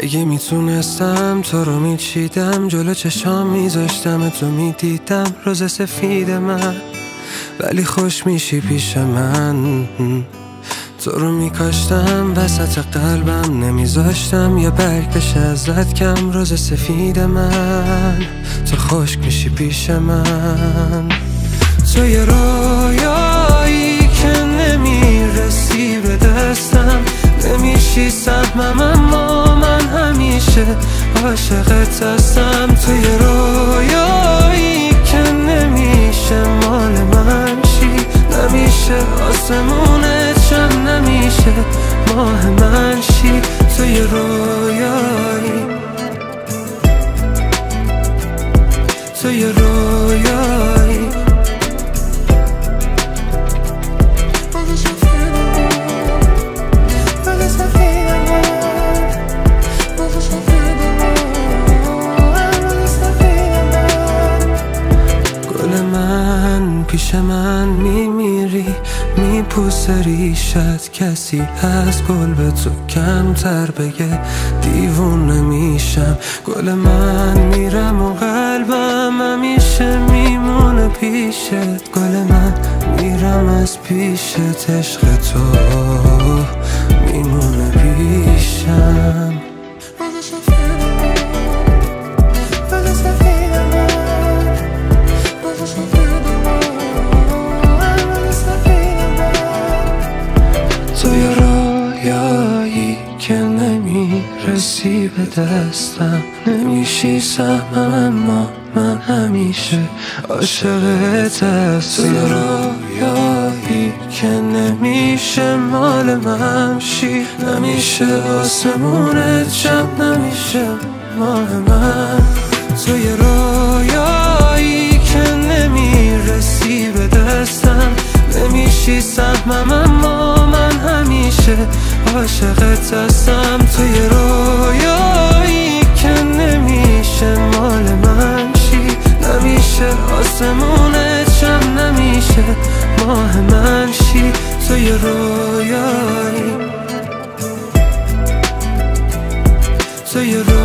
اگه میتونستم تو رو میچیدم، جلو چشام میذاشتم تو میدیدم روز سفید من، ولی خوش میشی پیش من. تو رو میکاشتم وسط قلبم، نمیذاشتم یه برگ بشه ازت کم روز سفید من. تو خشک میشی پیش من، تو یه رویایی که نمیرسی به دستم، نمیشی سهمم اما من همیشه عاشقت هستم. تو یه رویایی که نمیشه مال من شی، نمیشه آسمونت شم، نمیشه ماه من شی. تو یه رویایی، تو یه رویایی. گل من پیش من میمیری، میپوسه ریشت، کسی از گل به تو کمتر بگه دیوونه میشم. گل من میرم و قلبم همیشه میمونه پیشت. گل من میرم از پیشت، عشق تو میمونه پیشم. تو یه رویایی که نمیرسی به دستم، نمیشی سهمم اما من همیشه عاشقت هستم. تو یه رویایی که نمیشه مال من شی، نمیشه آسمونت شم، نمیشه ماه من. تو یه رویایی که نمیرسی به دستم، نمیشی سهمم اما من همیشه عاشقت هستم. تو یه رویایی که نمیشه مال من شی، نمیشه آسمونت شم، نمیشه ماه من شی. تو یه رویایی، تو یه رویایی.